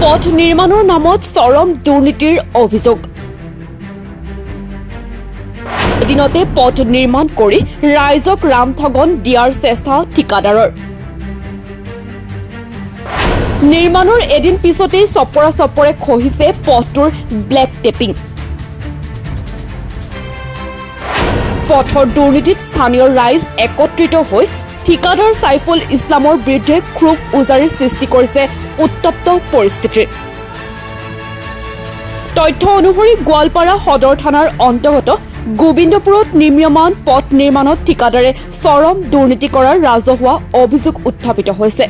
পথ নিৰ্মাণৰ নামত চৰম দুৰ্নীতিৰ অভিযোগ এদিনতে পথ নিৰ্মাণ কৰি ৰাইজক ৰামঠগন দিয়াৰ চেষ্টা ঠিকাদাৰৰ নিৰ্মাণৰ এদিন পিছতেই চপৰে খহিছে পথটোৰ ব্লেক টেপিং পথৰ দুৰ্নীতিত স্থানীয় ৰাইজ একত্ৰিত হৈ ঠিকাদাৰ সাইফুল ইছলামৰ বিৰুদ্ধে ক্ষোভ উজাৰিৰ সৃষ্টি কৰিছে উত্তপ্ত পৰিস্থিতিৰ তথ্য অনুসৰি গোৱালপাৰা সদৰ থানাৰ অন্তৰ্গত গোবিন্দপুৰত নিৰ্মাণ পথ নিৰ্মাণত ঠিকাদাৰে চৰম দুৰ্নীতি কৰাৰ ৰাজহুৱা অভিযোগ উত্থাপিত হৈছে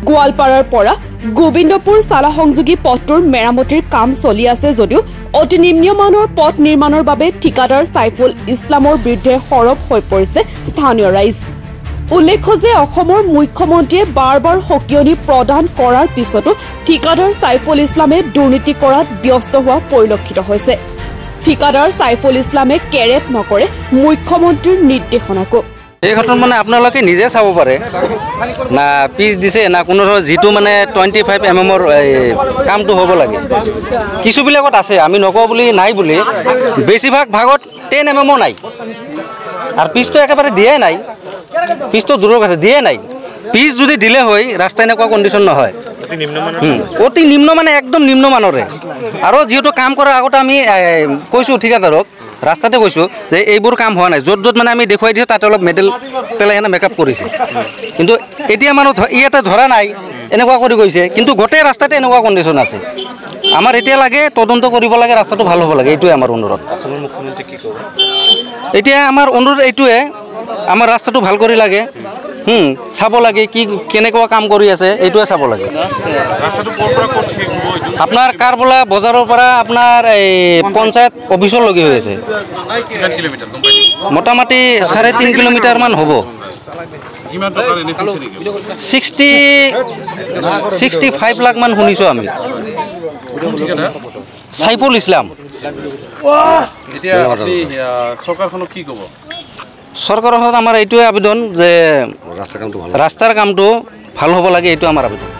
গোৱালপাৰাৰ পৰা গোবিন্দপুৰ চালা সংযোগী পথটোৰ মেৰামতিৰ কাম চলি আছে যদিও অতি নিম্নমানৰ পথ নিৰ্মাণৰ বাবে ঠিকাদাৰ সাইফুল ইছলামৰ বিৰুদ্ধে সৰব হৈ পৰিছে স্থানীয় ৰাইজ উল্লেখ্য যে অসমৰ মুখ্যমন্ত্ৰীয়ে বাৰ সকিয়নি প্ৰদান কৰাৰ পিছতো ঠিকাদাৰ সাইফুল ইছলামে দুৰ্নীতি কৰাত ব্যস্ত হোৱা পৰিলক্ষিত হৈছে ঠিকাদাৰ সাইফুল ইছলামে কেৰেপ নকৰে মুখ্যমন্ত্ৰীৰ নিৰ্দেশনাকো এই ঘটনা মানে আপোনালোকে নিজে চাব পাৰে না পিচ দিছে না কোনো যেটো মানে 25 mm কামটো হ'ব লাগে কিছুবিলাকত আছে আমি নকওঁ বুলি নাই বুলি বেছিভাগ ভাগত 10 mm নাই আর পিচটো একেবারে দিয়ে নাই পিচটো দূৰৰ কাছে দিয়ে নাই পিচ যদি দিলে হয় ৰাস্তা এনেকুৱা কন্ডিশন নহয় অতি নিম্ন মানে একদম নিম্ন মানৰে আৰু যেহেতু কাম কৰাৰ আগতে আমি কৈছো ঠিকাদাৰক ৰাস্তাতে কৈছো যে এইবোৰ কাম হোৱা নাই যত মানে আমি দেখুৱাই দিছো তাতে অলপ মেটেল পেলাই এনে মেকআপ কৰিছে কিন্তু এতিয়া মানুহ ইয়াতে ধৰা নাই এনেকুৱা কৰি গৈছে কিন্তু গোটেই ৰাস্তাতে এনেকুৱা কন্ডিশন আছে আমাৰ এতিয়া লাগে তদন্ত কৰিব লাগে ৰাস্তাটো ভাল হ'ব লাগে এইটোৱে আমাৰ অনুৰোধ অসমৰ মুখ্যমন্ত্ৰী কি ক'ব এতিয়া আমাৰ অনুৰোধ এইটোৱে আমাৰ ৰাস্তাটো ভাল কৰি লাগে চাব লাগে কি কেনেকুৱা কাম কৰি আছে এইটোৱে চাব লাগে ৰাস্তাটো পৰপৰা ক'ত ঠিক হ'ব আপোনাৰ কাৰবলা বজাৰৰ পৰা আপোনাৰ এই পঞ্চায়ত অফিচৰ লগি হৈ আছে কিমান কিলোমিটাৰ গম পাই মোটামুটি 3.5 কিলোমিটাৰ মান হ'ব কিমান টকা এনে খুলিছে নেকি 65 লাখ মান শুনিছো আমি সাইফুল ইছলাম এতিয়া আপনি সরকারখনক কি কব সরকারের হাতে আমার এইটোৱে আবেদন যে ৰাস্তাৰ কামটো ভাল হ'ব লাগে এইটো আমাৰ আবেদন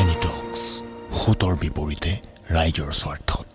এনিটক্স হুতৰ বিপৰীতে ৰাইজৰ স্বাৰ্থত